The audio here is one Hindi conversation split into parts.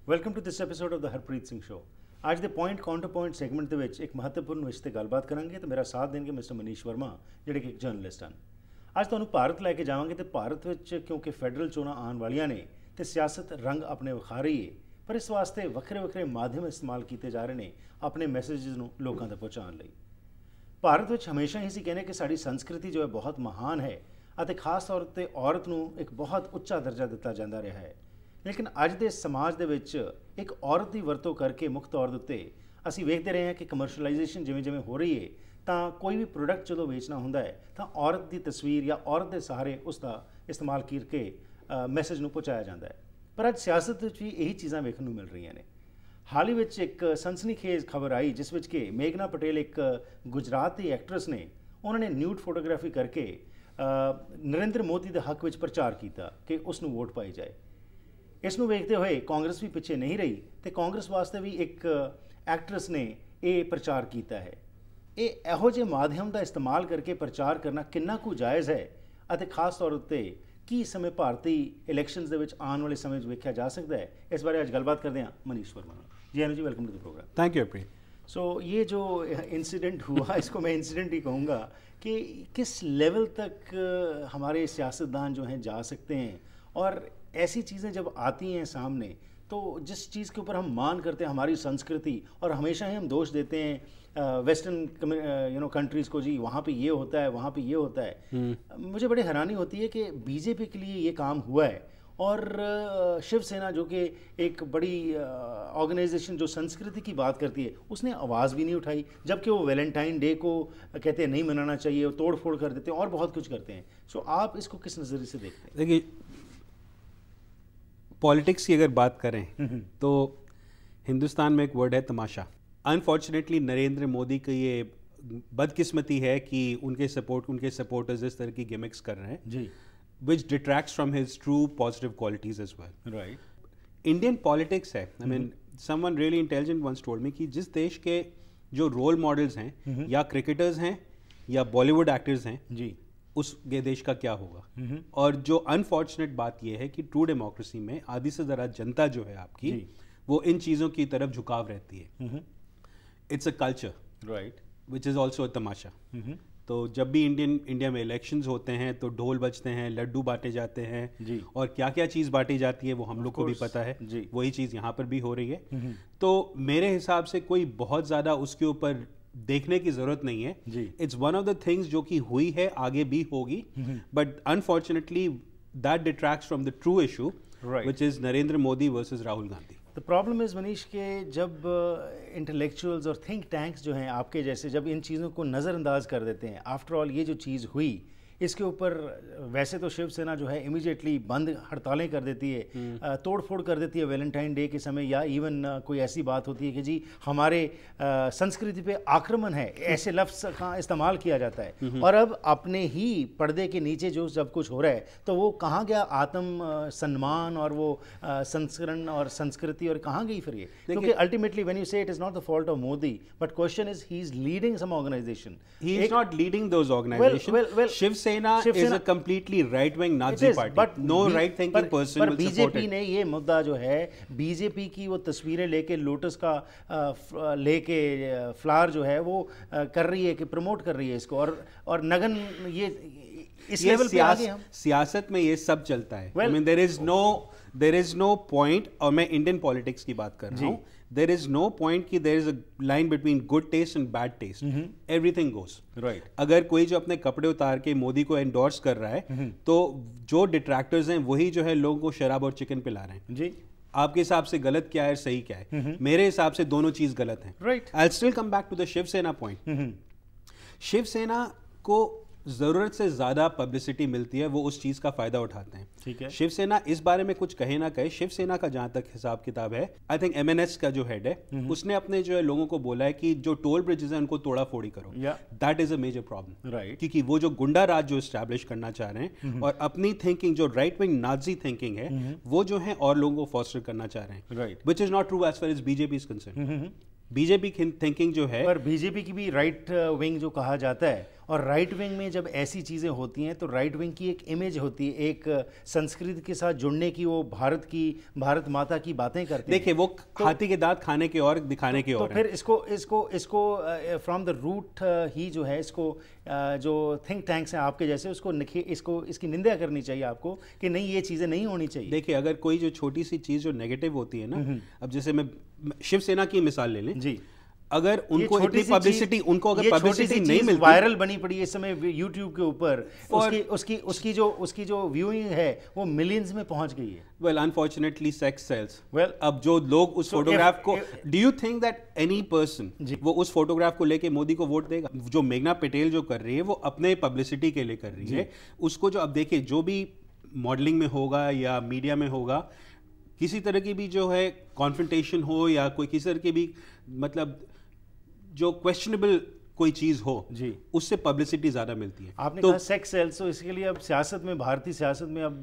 Welcome to this episode of the Harpreet Singh show. ਅੱਜ ਦੇ ਪੁਆਇੰਟ ਕਾਊਂਟਰ ਪੁਆਇੰਟ ਸੈਗਮੈਂਟ ਦੇ ਵਿੱਚ ਇੱਕ ਮਹੱਤਵਪੂਰਨ ਵਿਸ਼ੇ 'ਤੇ ਗੱਲਬਾਤ ਕਰਾਂਗੇ ਤੇ ਮੇਰਾ ਸਾਥ ਦੇਣਗੇ ਮਿਸਟਰ ਮਨੀਸ਼ ਵਰਮਾ, ਜਿਹੜੇ ਕਿ ਇੱਕ ਜਰਨਲਿਸਟ ਹਨ। ਅੱਜ ਤੁਹਾਨੂੰ ਭਾਰਤ ਲੈ ਕੇ ਜਾਵਾਂਗੇ ਤੇ ਭਾਰਤ ਵਿੱਚ ਕਿਉਂਕਿ ਫੈਡਰਲ ਚੋਣਾਂ ਆਉਣ ਵਾਲੀਆਂ ਨੇ ਤੇ ਸਿਆਸਤ ਰੰਗ ਆਪਣੇ ਵਿਖਾ ਰਹੀ ਹੈ, ਪਰ ਇਸ ਵਾਸਤੇ ਵੱਖਰੇ ਵੱਖਰੇ ਮਾਧਿਅਮ ਇਸਤੇਮਾਲ ਕੀਤੇ ਜਾ ਰਹੇ ਨੇ ਆਪਣੇ ਮੈਸੇਜਸ ਨੂੰ ਲੋਕਾਂ ਤੱਕ ਪਹੁੰਚਾਉਣ ਲਈ। ਭਾਰਤ ਵਿੱਚ ਹਮੇਸ਼ਾ ਹੀ ਅਸੀਂ ਕਹਿੰਦੇ ਕਿ ਸਾਡੀ ਸੰਸਕ੍ਰਿਤੀ ਜੋ ਹੈ ਬਹੁਤ ਮਹਾਨ ਹੈ ਅਤੇ ਖਾਸ ਤੌਰ 'ਤੇ ਔਰਤ ਨੂੰ ਇੱਕ ਬਹੁਤ ਉੱਚਾ ਦਰਜਾ ਦਿੱਤਾ ਜਾਂਦਾ ਰਿਹਾ ਹੈ। ਲੇਕਿਨ ਅੱਜ ਦੇ ਸਮਾਜ ਦੇ ਵਿੱਚ ਇੱਕ ਔਰਤ ਦੀ ਵਰਤੋਂ ਕਰਕੇ ਮੁੱਖ ਤੌਰ ਦੇ ਉੱਤੇ ਅਸੀਂ ਵੇਖਦੇ ਰਹੇ ਹਾਂ ਕਿ ਕਮਰਸ਼ਲਾਈਜੇਸ਼ਨ ਜਿਵੇਂ ਜਿਵੇਂ ਹੋ ਰਹੀ ਹੈ ਤਾਂ ਕੋਈ ਵੀ ਪ੍ਰੋਡਕਟ ਜਦੋਂ ਵੇਚਣਾ ਹੁੰਦਾ ਹੈ ਤਾਂ ਔਰਤ ਦੀ ਤਸਵੀਰ ਜਾਂ ਔਰਤ ਦੇ ਸਹਾਰੇ ਉਸ ਦਾ ਇਸਤੇਮਾਲ ਕਰਕੇ ਮੈਸੇਜ ਨੂੰ ਪਹੁੰਚਾਇਆ ਜਾਂਦਾ ਹੈ। ਪਰ ਅੱਜ ਸਿਆਸਤ ਵਿੱਚ ਵੀ ਇਹੀ ਚੀਜ਼ਾਂ ਵੇਖਣ ਨੂੰ ਮਿਲ ਰਹੀਆਂ ਨੇ। ਹਾਲ ਹੀ ਵਿੱਚ ਇੱਕ ਸਨਸਨੀਖੇਜ਼ ਖਬਰ ਆਈ ਜਿਸ ਵਿੱਚ ਕਿ ਮੇਘਨਾ ਪਟੇਲ ਇੱਕ ਗੁਜਰਾਤ ਦੀ ਐਕਟਰੈਸ ਨੇ, ਉਹਨਾਂ ਨੇ ਨਿਊਡ ਫੋਟੋਗ੍ਰਾਫੀ ਕਰਕੇ ਨਰਿੰਦਰ ਮੋਦੀ ਦੇ ਹੱਕ ਵਿੱਚ ਪ੍ਰਚਾਰ ਕੀਤਾ ਕਿ ਉਸ ਨੂੰ ਵੋਟ ਪਾਈ ਜਾਏ। ਇਸ ਨੂੰ ਵੇਖਦੇ ਹੋਏ ਕਾਂਗਰਸ ਵੀ ਪਿੱਛੇ ਨਹੀਂ ਰਹੀ ਤੇ ਕਾਂਗਰਸ ਵਾਸਤੇ ਵੀ ਇੱਕ ਐਕਟਰੈਸ ਨੇ ਇਹ ਪ੍ਰਚਾਰ ਕੀਤਾ ਹੈ। ਇਹ ਇਹੋ ਜਿਹੇ ਮਾਧਿਅਮ ਦਾ ਇਸਤੇਮਾਲ ਕਰਕੇ ਪ੍ਰਚਾਰ ਕਰਨਾ ਕਿੰਨਾ ਕੁ ਜਾਇਜ਼ ਹੈ ਅਤੇ ਖਾਸ ਤੌਰ ਉੱਤੇ ਕੀ ਸਮੇਂ ਭਾਰਤੀ ਇਲੈਕਸ਼ਨਸ ਦੇ ਵਿੱਚ ਆਉਣ ਵਾਲੇ ਸਮੇਂ 'ਚ ਵੇਖਿਆ ਜਾ ਸਕਦਾ है, इस बारे आज गलबात करते हैं Manish Verma. Ji Anu ji, welcome to the programme. Thank you Harpreet. So ये जो इंसिडेंट हुआ इसको मैं इंसिडेंट ही कहूँगा कि किस लेवल तक हमारे सियासतदान जो हैं जा सकते हैं, और ऐसी चीज़ें जब आती हैं सामने तो जिस चीज़ के ऊपर हम मान करते हैं हमारी संस्कृति, और हमेशा ही हम दोष देते हैं वेस्टर्न कंट्रीज़ को, जी वहाँ पे ये होता है वहाँ पे ये होता है। मुझे बड़ी हैरानी होती है कि बीजेपी के लिए ये काम हुआ है और शिवसेना जो कि एक बड़ी ऑर्गेनाइजेशन जो संस्कृति की बात करती है उसने आवाज़ भी नहीं उठाई, जबकि वो वैलेंटाइन डे को कहते हैं नहीं मनाना चाहिए, तोड़ फोड़ कर देते हैं और बहुत कुछ करते हैं। सो आप इसको किस नज़रिए से देखते हैं? देखिए, पॉलिटिक्स की अगर बात करें तो हिंदुस्तान में एक वर्ड है तमाशा। अनफॉर्चुनेटली नरेंद्र मोदी की ये बदकिस्मती है कि उनके सपोर्टर्स इस तरह की गिमिक्स कर रहे हैं जी, which detracts from his true positive qualities as well. Right. Indian politics है, I mean, someone really intelligent once told me कि जिस देश के जो रोल मॉडल्स हैं या क्रिकेटर्स हैं या बॉलीवुड एक्टर्स हैं जी, उस देश का क्या होगा। और जो अनफॉर्चुनेट बात यह है कि ट्रू डेमोक्रेसी में आधी से ज़्यादा जनता जो है आपकी वो इन चीज़ों की तरफ झुकाव रहती है। It's a culture, right, which is also a tamasha. तो जब भी इंडिया में इलेक्शंस होते हैं तो ढोल बजते हैं, लड्डू बांटे जाते हैं जी, और क्या क्या चीज़ बांटी जाती है वो हम लोग को भी पता है जी, वही चीज़ यहाँ पर भी हो रही है। तो मेरे हिसाब से कोई बहुत ज़्यादा उसके ऊपर देखने की ज़रूरत नहीं है जी। It's one of the things जो कि हुई है, आगे भी होगी, but unfortunately that detracts from the true issue which is Narendra Modi versus Rahul Gandhi. The problem is Manish के जब इंटेलेक्चुअल्स और थिंक टैंक्स जो हैं आपके जैसे जब इन चीज़ों को नज़रअंदाज कर देते हैं, आफ्टर ऑल ये जो चीज़ हुई इसके ऊपर वैसे तो शिवसेना जो है इमीडिएटली बंद हड़तालें कर देती है, तोड़ फोड़ कर देती है वैलेंटाइन डे के समय, या इवन कोई ऐसी बात होती है कि जी हमारे संस्कृति पे आक्रमण है, ऐसे लफ्ज़ का इस्तेमाल किया जाता है। और अब अपने ही पर्दे के नीचे जो सब कुछ हो रहा है तो वो कहाँ गया आत्म सम्मान और वो संस्करण और संस्कृति, और कहाँ गई फिर ये? क्योंकि ultimately when you say it is not the fault of Modi, but question is he is leading some organization. He is not leading those organization. Shiv Sena is a completely right-wing Nazi party. But no right-thinking person will support it. BJP ने ये मुद्दा जो है, बीजेपी की वो तस्वीरें लेके लोटस का लेके फ्लावर जो है वो कर रही है कि प्रमोट कर रही है इसको, और नगन ये इस लेवल पे आगे हम सियासत में ये सब चलता है। I mean, there is no point, और मैं इंडियन पॉलिटिक्स की बात कर रहा हूँ, there is no point कि there is a line between good taste and bad taste. Everything goes. Right. अगर कोई जो अपने कपड़े उतार के मोदी को एंडोर्स कर रहा है तो जो डिट्रैक्टर्स हैं वही जो है लोगों को शराब और चिकन पिला रहे हैं जी। आपके हिसाब से गलत क्या है, सही क्या है? मेरे हिसाब से दोनों चीज गलत है। Right. I'll still come back to the Shiv Sena point. Shiv Sena को जरूरत से ज्यादा पब्लिसिटी मिलती है वो उस चीज का फायदा उठाते हैं। ठीक है। शिवसेना इस बारे में कुछ कहे ना कहे, शिवसेना का जहां तक हिसाब किताब है, आई थिंक एमएनएस का जो हेड है उसने अपने जो है लोगों को बोला है कि जो टोल ब्रिजेस हैं उनको तोड़ा फोड़ी करो। That is a major problem, right, क्योंकि वो जो गुंडा राज जो एस्टैब्लिश करना चाह रहे हैं और अपनी थिंकिंग जो राइट विंग नाजी थिंकिंग है वो जो है और लोगों को फॉस्टर करना चाह रहे हैं, right, which is not true as far as BJP is concern. BJP thinking जो है, पर बीजेपी की भी राइट विंग जो कहा जाता है, और राइट विंग में जब ऐसी चीज़ें होती हैं तो राइट विंग की एक इमेज होती है, एक संस्कृति के साथ जुड़ने की, वो भारत माता की बातें करते हैं। देखिए वो हाथी के दांत खाने के और दिखाने के और तो फिर इसको फ्रॉम द रूट ही जो है इसको जो थिंक टैंक्स हैं आपके जैसे उसको इसकी निंदा करनी चाहिए आपको कि नहीं ये चीज़ें नहीं होनी चाहिए। देखिए अगर कोई जो छोटी सी चीज़ जो नेगेटिव होती है ना, अब जैसे मैं शिवसेना की मिसाल ले लें जी, अगर उनको इतनी पब्लिसिटी नहीं मिलती, वायरल बनी पड़ी इस समय यूट्यूब के ऊपर, उसकी जो व्यूइंग है वो मिलियंस में पहुंच गई है। Well unfortunately sex cells. Well अब जो लोग उस फोटोग्राफ को, do you think that any person वो उस फोटोग्राफ को लेके मोदी को वोट देगा? जो मेघना पटेल जो कर रही है वो अपने पब्लिसिटी के लिए कर रही है उसको। जो अब देखिए जो भी मॉडलिंग में होगा या मीडिया में होगा, किसी तरह की भी जो है कॉन्फ्रंटेशन हो या कोई किसी तरह की भी मतलब जो क्वेश्चनेबल कोई चीज हो जी, उससे पब्लिसिटी ज्यादा मिलती है। आपने कहा सेक्स सेल्स, तो इसके लिए अब सियासत में, भारतीय सियासत में अब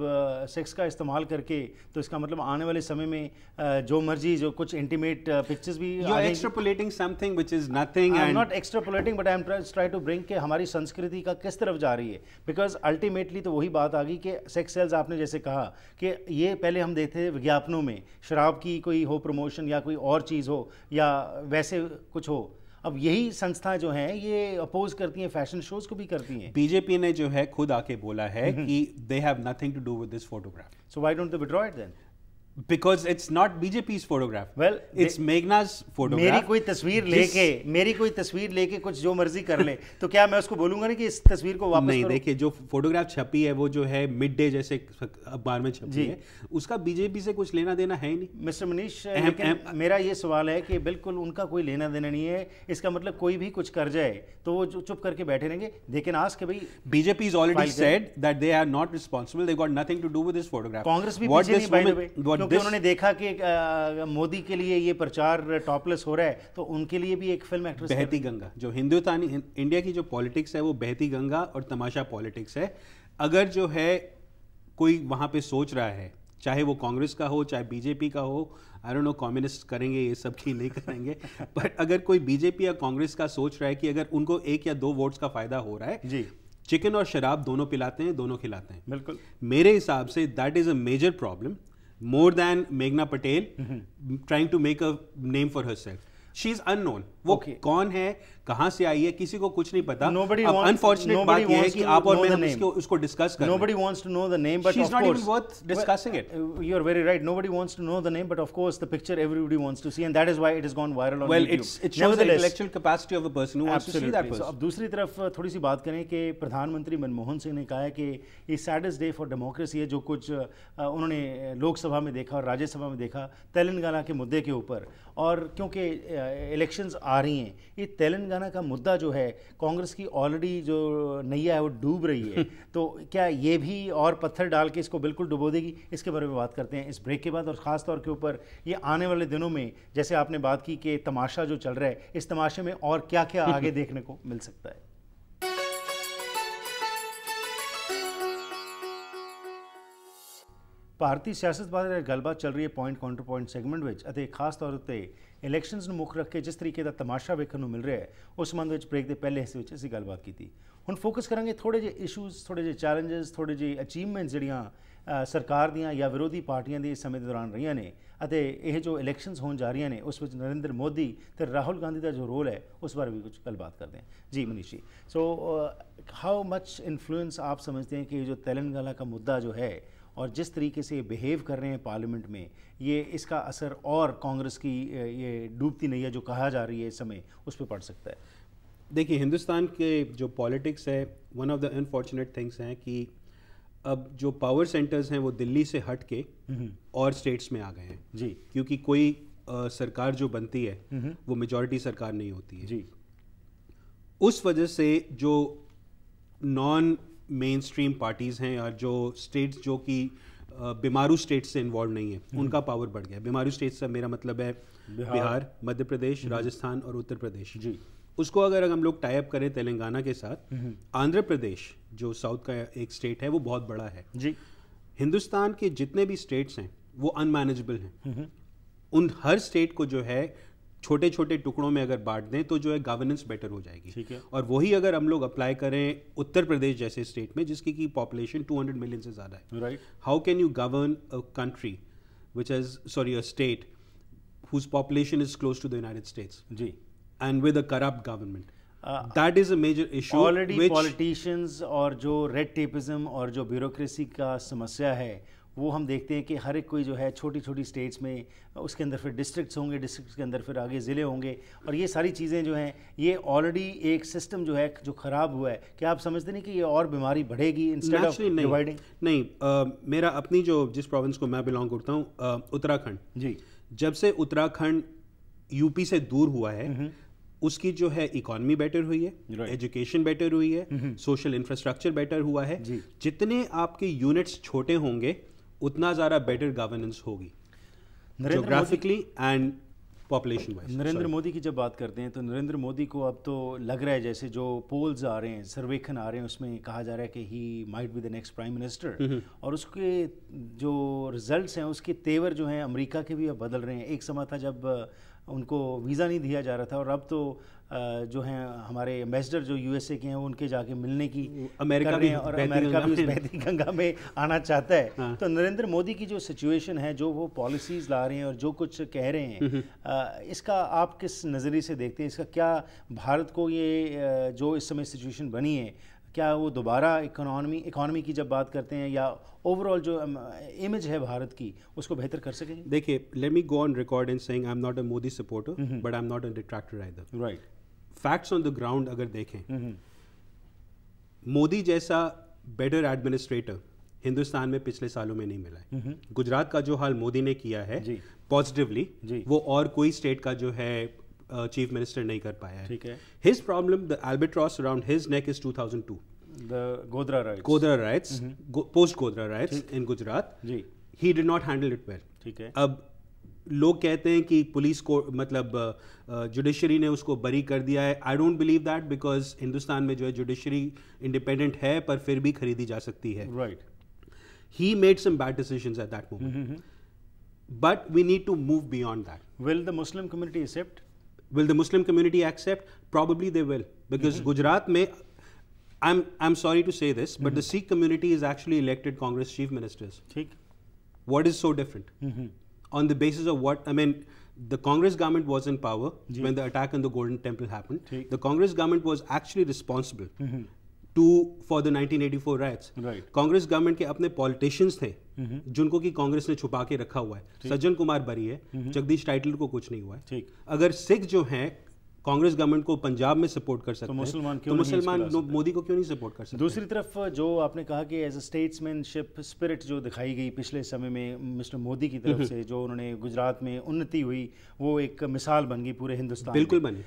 सेक्स का इस्तेमाल करके, तो इसका मतलब आने वाले समय में जो मर्जी जो कुछ इंटीमेट पिक्चर्स भी, you are extrapolating something which is nothing. I am not extrapolating but I am try to bring के हमारी संस्कृति का किस तरफ जा रही है, बिकॉज अल्टीमेटली तो वही बात आ गई कि सेक्स सेल्स, आपने जैसे कहा कि ये पहले हम देखते थे विज्ञापनों में, शराब की कोई हो प्रमोशन या कोई और चीज़ हो या वैसे कुछ हो, अब यही संस्था जो हैं ये अपोज करती हैं, फैशन शोज को भी करती हैं। बीजेपी ने जो है खुद आके बोला है कि they have nothing to do with this photograph, so why don't they withdraw it then? Because it's not BJP's photograph. Well, it's Meghna's photograph. मेरी कोई तस्वीर लेके कुछ जो मर्जी कर ले तो क्या मैं उसको बोलूंगा नहीं कि इस तस्वीर को वापस नहीं करो? देखिए जो फोटोग्राफ छपी है वो जो है मिड डे जैसे अखबार में छपी है, उसका बीजेपी से कुछ लेना देना है ही नहीं। मिस्टर मनीष, मेरा ये सवाल है कि बिल्कुल उनका कोई लेना देना नहीं है, इसका मतलब कोई भी कुछ कर जाए तो वो चुप करके बैठे रहेंगे। लेकिन आज के भाई BJP is already said that they are not responsible, they got nothing to do with this photograph. Congress भी पीछे नहीं, बाय द वे, क्योंकि उन्होंने देखा कि मोदी के लिए ये प्रचार टॉपलेस हो रहा है तो उनके लिए भी एक फिल्म एक्ट्रेस, बहती गंगा, जो हिंदुस्तानी इंडिया की जो पॉलिटिक्स है वो बहती गंगा और तमाशा पॉलिटिक्स है। अगर जो है कोई वहां पे सोच रहा है, चाहे वो कांग्रेस का हो चाहे बीजेपी का हो, आई डोंट नो कम्युनिस्ट करेंगे ये सब की नहीं करेंगे, बट अगर कोई बीजेपी या कांग्रेस का सोच रहा है कि अगर उनको 1 या 2 वोट्स का फायदा हो रहा है जी, चिकन और शराब दोनों पिलाते हैं, दोनों खिलाते हैं, बिल्कुल मेरे हिसाब से that is a major problem, more than Meghna Patel trying to make a name for herself. She is unknown. वो कौन है, कहाँ से आई है, किसी को कुछ नहीं पता। अनफॉर्चुनेट बात यह है कि आप और मैं हम उसको डिस्कस कर रहे हैं। Nobody wants to know the name, but she's not even worth discussing it. You are very right. Nobody wants to know the name, but of course the picture everybody wants to see, and that is why it has gone viral on YouTube. Well, it shows the intellectual capacity of a person who wants to see that person. अब दूसरी तरफ थोड़ी सी बात करें कि प्रधानमंत्री मनमोहन सिंह ने कहा है कि ये सैडेस्ट डे फॉर डेमोक्रेसी है, जो कुछ उन्होंने लोकसभा में देखा और राज्यसभा में देखा तेलंगाना के मुद्दे के ऊपर, और क्योंकि इलेक्शंस आ रही हैं, ये तेलंगाना का मुद्दा जो है कांग्रेस की ऑलरेडी जो नैया है वो डूब रही है, तो क्या ये भी और पत्थर डाल के इसको बिल्कुल डुबो देगी? इसके बारे में बात करते हैं इस ब्रेक के बाद, और ख़ास तौर के ऊपर ये आने वाले दिनों में, जैसे आपने बात की कि तमाशा जो चल रहा है, इस तमाशे में और क्या क्या आगे देखने को मिल सकता है। ਭਾਰਤੀ ਸਿਆਸਤ ਬਾਰੇ ਗੱਲਬਾਤ ਚੱਲ ਰਹੀ ਹੈ ਪੁਆਇੰਟ ਕਾਊਂਟਰ ਪੁਆਇੰਟ ਸੈਗਮੈਂਟ ਵਿੱਚ, ਅਤੇ ਖਾਸ ਤੌਰ ਉੱਤੇ ਇਲੈਕਸ਼ਨਸ ਨੂੰ ਮੁੱਖ ਰੱਖ ਕੇ ਜਿਸ ਤਰੀਕੇ ਦਾ ਤਮਾਸ਼ਾ ਵੇਖਣ ਨੂੰ ਮਿਲ ਰਿਹਾ ਹੈ, ਉਸ ਸੰਬੰਧ ਵਿੱਚ ਬ੍ਰੇਕ ਦੇ ਪਹਿਲੇ ਹਿੱਸੇ ਵਿੱਚ ਅਸੀਂ ਗੱਲਬਾਤ ਕੀਤੀ। ਹੁਣ ਫੋਕਸ ਕਰਾਂਗੇ ਥੋੜੇ ਜਿਹੇ ਇਸ਼ੂਜ਼, ਥੋੜੇ ਜਿਹੇ ਚੈਲੰਜਸ, ਥੋੜੇ ਜਿਹੇ ਅਚੀਵਮੈਂਟਸ ਜਿਹੜੀਆਂ ਸਰਕਾਰ ਦੀਆਂ ਜਾਂ ਵਿਰੋਧੀ ਪਾਰਟੀਆਂ ਦੇ ਇਸ ਸਮੇਂ ਦੇ ਦੌਰਾਨ ਰਹੀਆਂ ਨੇ, ਅਤੇ ਇਹ ਜੋ ਇਲੈਕਸ਼ਨਸ ਹੋਣ ਜਾ ਰਹੀਆਂ ਨੇ ਉਸ ਵਿੱਚ ਨਰਿੰਦਰ ਮੋਦੀ ਤੇ ਰਾਹੁਲ ਗਾਂਧੀ ਦਾ ਜੋ ਰੋਲ ਹੈ ਉਸ ਬਾਰੇ ਵੀ ਕੁਝ ਗੱਲਬਾत ਕਰਦੇ हैं। जी Manish ji, so how much influence आप समझते हैं कि ये जो तेलंगाना का मुद्दा जो है और जिस तरीके से ये बिहेव कर रहे हैं पार्लियामेंट में, ये इसका असर और कांग्रेस की ये डूबती नैया जो कहा जा रही है इस समय उस पर पड़ सकता है? देखिए हिंदुस्तान के जो पॉलिटिक्स है, one of the unfortunate things हैं कि अब जो पावर सेंटर्स हैं वो दिल्ली से हट के और स्टेट्स में आ गए हैं जी, क्योंकि कोई सरकार जो बनती है वो मेजॉरिटी सरकार नहीं होती है जी। उस वजह से जो नॉन मेन स्ट्रीम पार्टीज हैं और जो स्टेट्स जो कि बीमारू स्टेट्स से इन्वॉल्व नहीं है, उनका पावर बढ़ गया। बीमारू स्टेट्स से मेरा मतलब है बिहार, मध्य प्रदेश, राजस्थान और उत्तर प्रदेश जी। उसको अगर हम लोग टाई अप करें तेलंगाना के साथ, आंध्र प्रदेश जो साउथ का एक स्टेट है वो बहुत बड़ा है जी। हिंदुस्तान के जितने भी स्टेट्स हैं वो अनमैनेजेबल हैं। उन हर स्टेट को जो है छोटे छोटे टुकड़ों में अगर बांट दें तो जो है गवर्नेंस बेटर हो जाएगी। ठीक है। और वही अगर हम लोग अप्लाई करें उत्तर प्रदेश जैसे स्टेट में जिसकी की पॉपुलेशन 200 मिलियन से ज़्यादा है, right, how can you govern a country which is a state whose population is close to the United States जी, and with a corrupt government? That is a major issue. Already politicians और जो रेड टेपिज्म और जो ब्यूरोक्रेसी का समस्या है वो हम देखते हैं कि हर एक कोई जो है छोटी छोटी स्टेट्स में, उसके अंदर फिर डिस्ट्रिक्ट्स होंगे, डिस्ट्रिक्ट्स के अंदर फिर आगे ज़िले होंगे, और ये सारी चीज़ें जो हैं ये ऑलरेडी एक सिस्टम जो है जो ख़राब हुआ है। क्या आप समझते नहीं कि ये और बीमारी बढ़ेगी इंस्टेड ऑफ डिवाइडिंग? नहीं, मेरा अपनी जो जिस प्रोविंस को मैं बिलोंग करता हूँ, उत्तराखंड जी, जब से उत्तराखंड यूपी से दूर हुआ है उसकी जो है इकोनॉमी बेटर हुई है, एजुकेशन बेटर हुई है, सोशल इंफ्रास्ट्रक्चर बेटर हुआ है। जितने आपके यूनिट्स छोटे होंगे उतना ज़्यादा बेटर गवर्नेंस होगी geographically and population wise. Narendra Modi की जब बात करते हैं तो नरेंद्र मोदी को अब तो लग रहा है जैसे जो पोल्स आ रहे हैं, सर्वेक्षण आ रहे हैं, उसमें कहा जा रहा है कि he might be the next prime minister, और उसके जो रिजल्ट्स हैं उसके तेवर जो हैं अमेरिका के भी अब बदल रहे हैं। एक समय था जब उनको वीज़ा नहीं दिया जा रहा था, और अब तो जो हैं हमारे एम्बेसडर जो यूएसए के हैं वो उनके जाके मिलने की अमेरिका भी, और अमेरिका भी उस बहती गंगा में आना चाहता है। हाँ। तो नरेंद्र मोदी की जो सिचुएशन है, जो वो पॉलिसीज़ ला रहे हैं और जो कुछ कह रहे हैं, इसका आप किस नज़रिए से देखते हैं? इसका क्या भारत को ये जो इस समय सिचुएशन बनी है, क्या वो दोबारा इकोनॉमी की जब बात करते हैं या ओवरऑल जो इमेज है भारत की उसको बेहतर कर सकेंगे? देखिए, let me go on record in saying I am not a Modi supporter but I am not a detractor either, right. Facts on the ground अगर देखें, मोदी जैसा बेटर एडमिनिस्ट्रेटर हिंदुस्तान में पिछले सालों में नहीं मिला है। गुजरात का जो हाल मोदी ने किया है पॉजिटिवली, वो और कोई स्टेट का जो है चीफ मिनिस्टर नहीं कर पाया है। ठीक है। His problem, the albatross around his neck is 2002, the Godhra riots, post Godhra riots in Gujarat जी, he did not handle it well। ठीक है। अब लोग कहते हैं कि पुलिस को मतलब जुडिशरी ने उसको बरी कर दिया है। I don't believe that, because Hindustan में जो है जुडिशरी इंडिपेंडेंट है पर फिर भी खरीदी जा सकती है, right. He made some bad decisions at that moment, but we need to move beyond that. Will the Muslim community accept? Will the Muslim community accept? Probably they will, because Gujarat में, I'm sorry to say this, but the Sikh community is actually elected Congress chief ministers. ठीक. What is so different? On the basis of what? I mean, the Congress government was in power when the attack on the Golden Temple happened. The Congress government was actually responsible for the 1984 riots. Right. Congress government के अपने पॉलिटिशियंस थे जिनको कि कांग्रेस ने छुपा के रखा हुआ है। सज्जन कुमार बरी है, जगदीश टाइटलर को कुछ नहीं हुआ है। ठीक। अगर सिख जो हैं कांग्रेस गवर्नमेंट को पंजाब में सपोर्ट कर सकते तो मुसलमान मोदी को क्यों नहीं सपोर्ट कर सकते? दूसरी तरफ जो आपने कहा कि एज अ स्टेट्समैनशिप स्पिरिट जो दिखाई गई पिछले समय में मिस्टर मोदी की तरफ से, जो उन्होंने गुजरात में उन्नति हुई, वो एक मिसाल बन गई पूरे हिंदुस्तान। बिल्कुल बनी।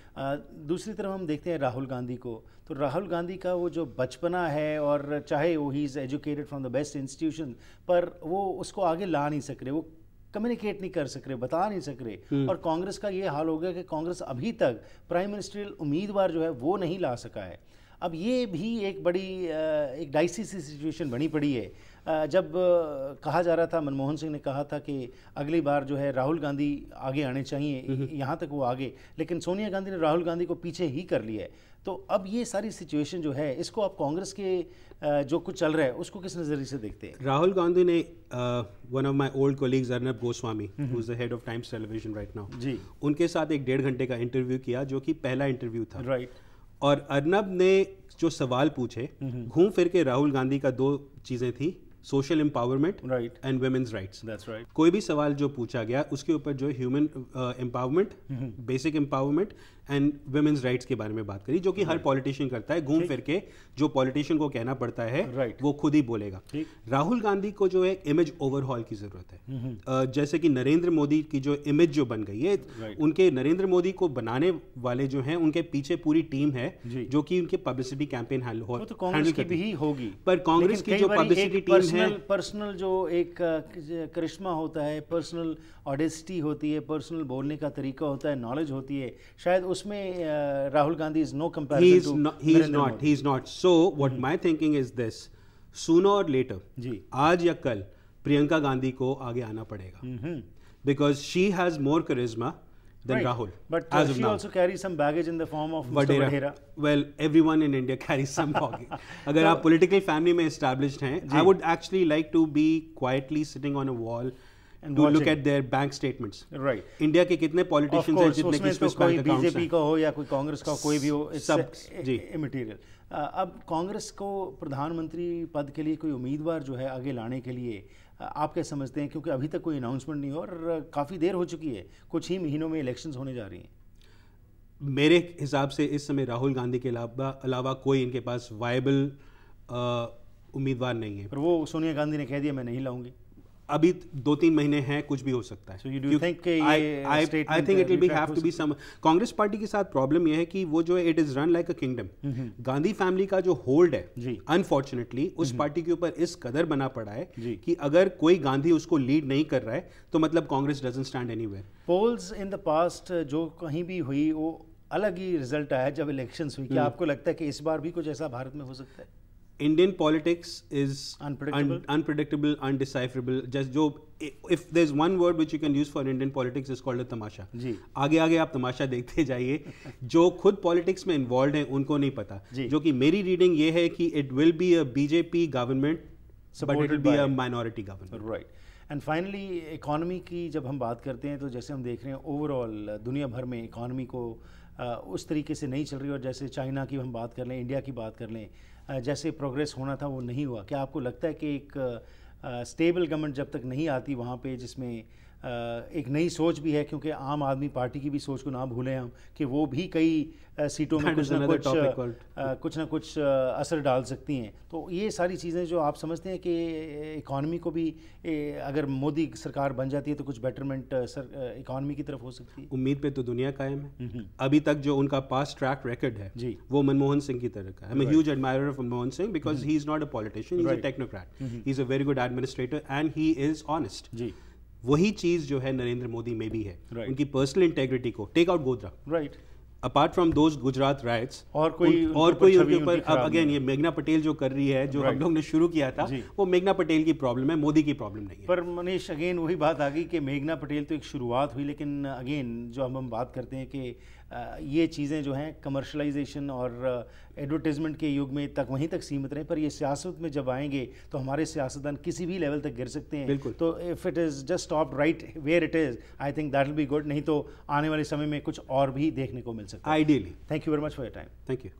दूसरी तरफ हम देखते हैं राहुल गांधी को, तो राहुल गांधी का वो जो बचपना है, और चाहे वो he is educated from the best institution, पर वो उसको आगे ला नहीं सक रहे, वो कम्युनिकेट नहीं कर सक रहे, बता नहीं सक रहे। और कांग्रेस का ये हाल हो गया कि कांग्रेस अभी तक प्राइम मिनिस्ट्रियल उम्मीदवार जो है वो नहीं ला सका है। अब ये भी एक बड़ी एक डाइसी सी सिचुएशन बनी पड़ी है। जब कहा जा रहा था, मनमोहन सिंह ने कहा था कि अगली बार जो है राहुल गांधी आगे आने चाहिए, यहाँ तक वो आगे, लेकिन सोनिया गांधी ने राहुल गांधी को पीछे ही कर लिया है। तो अब ये सारी सिचुएशन जो है, इसको आप कांग्रेस के जो कुछ चल रहा है उसको किस नज़रिए से देखते हैं? राहुल गांधी ने one of my old colleagues Arnab Goswami, who is the head of Times television right now ji, उनके साथ एक 1.5 घंटे का इंटरव्यू किया, जो कि पहला इंटरव्यू था, राइट। और अर्नब ने जो सवाल पूछे, घूम फिर के राहुल गांधी का 2 चीज़ें थी, social empowerment and women's rights. That's right. कोई भी सवाल जो पूछा गया उसके ऊपर जो human empowerment, basic empowerment and women's rights के बारे में बात करी, जो कि हर पॉलिटिशियन करता है, घूम फिर के जो पॉलिटिशियन को कहना पड़ता है वो खुद ही बोलेगा। राहुल गांधी को जो है इमेज ओवरहॉल की जरूरत है। जैसे कि नरेंद्र मोदी की जो इमेज जो बन गई है, उनके नरेंद्र मोदी को बनाने वाले जो हैं उनके पीछे पूरी टीम है जो कि उनके पब्लिसिटी कैंपेन हैंडल तो कांग्रेस की भी होगी, पर कांग्रेस की जो पब्लिसिटी टीम है, पर्सनल जो एक करिश्मा होता है, पर्सनल ऑडेसिटी होती है, पर्सनल बोलने का तरीका होता है, नॉलेज होती है, शायद उसमें Rahul Gandhi is no comparison to he is not so what my thinking is this, sooner or later जी आज या कल प्रियंका गांधी को आगे आना पड़ेगा, because she has more charisma than Rahul, but she also carries some baggage in the form of Mr. Vadera. Well, everyone in India carries some baggage. अगर आप political family में established हैं, I would actually like to be quietly sitting on a wall and to look at their bank statements. Right. India के कितने politicians हैं जितने की Swiss bank accounts हैं, बीजेपी का हो या कोई कांग्रेस का कोई भी हो, सब इमटेरियल। अब कांग्रेस को प्रधानमंत्री पद के लिए कोई उम्मीदवार जो है आगे लाने के लिए आप क्या समझते हैं, क्योंकि अभी तक कोई अनाउंसमेंट नहीं हो और काफ़ी देर हो चुकी है, कुछ ही महीनों में इलेक्शंस होने जा रही हैं। मेरे हिसाब से इस समय राहुल गांधी के अलावा कोई इनके पास वायबल उम्मीदवार नहीं है। पर वो सोनिया गांधी ने कह दिया मैं नहीं लाऊंगी। अभी 2-3 महीने हैं, कुछ भी हो सकता है। So you do think I think it will have to be some। Congress party के साथ प्रॉब्लम यह है कि वो जो है it is run like a kingdom. Gandhi family का जो होल्ड है अनफॉर्चुनेटली उस पार्टी के ऊपर इस कदर बना पड़ा है कि अगर कोई गांधी उसको लीड नहीं कर रहा है तो मतलब Congress doesn't stand anywhere. Polls in the past जो कहीं भी हुई वो अलग ही रिजल्ट आया जब इलेक्शंस हुई। क्या आपको लगता है कि इस बार भी कुछ ऐसा भारत में हो सकता है? Indian politics is unpredictable, undecipherable. Just जो if there's one word which you can use for Indian politics is called a तमाशा। जी आगे आगे आप तमाशा देखते जाइए। जो खुद पॉलिटिक्स में इन्वॉल्व हैं उनको नहीं पता। जो कि मेरी रीडिंग ये है कि it will be a BJP government, but it will be a minority government. Right. And finally economy की जब हम बात करते हैं तो जैसे हम देख रहे हैं ओवरऑल दुनिया भर में इकॉनमी को उस तरीके से नहीं चल रही, और जैसे चाइना की हम बात कर लें, इंडिया की बात कर लें, जैसे प्रोग्रेस होना था वो नहीं हुआ। क्या आपको लगता है कि एक स्टेबल गवर्नमेंट जब तक नहीं आती वहाँ पे, जिसमें एक नई सोच भी है, क्योंकि आम आदमी पार्टी की भी सोच को ना भूलें हम कि वो भी कई सीटों में कुछ ना कुछ असर डाल सकती हैं, तो ये सारी चीज़ें जो आप समझते हैं कि इकॉनमी को भी अगर मोदी सरकार बन जाती है तो कुछ बेटरमेंट इकॉनमी की तरफ हो सकती है? उम्मीद पे तो दुनिया कायम है। अभी तक जो उनका पास्ट ट्रैक रिकॉर्ड है जी वो मनमोहन सिंह की तरह का है। I am a huge admirer of Manmohan Singh because he is not a politician, he is a technocrat, he is a very good administrator and he is honest. जी वही चीज जो है नरेंद्र मोदी में भी है। उनकी पर्सनल इंटेग्रिटी को take out Godhra, right, apart from those Gujarat riots और कोई उनके ऊपर अब अगेन ये मेघना पटेल जो कर रही है, जो हम लोग ने शुरू किया था, वो मेघना पटेल की प्रॉब्लम है, मोदी की प्रॉब्लम नहीं है। पर मनीष अगेन वही बात आ गई कि मेघना पटेल तो एक शुरुआत हुई, लेकिन अगेन जो हम बात करते हैं कि ये चीज़ें जो हैं कमर्शलाइजेशन और एडवर्टाइजमेंट के युग में तक वहीं तक सीमित रहे, पर ये सियासत में जब आएंगे तो हमारे सियासतदान किसी भी लेवल तक गिर सकते हैं। बिल्कुल। तो if it is just stop right where it is, I think that will be good, नहीं तो आने वाले समय में कुछ और भी देखने को मिल सकता है ideally. Thank you very much for your time. Thank you.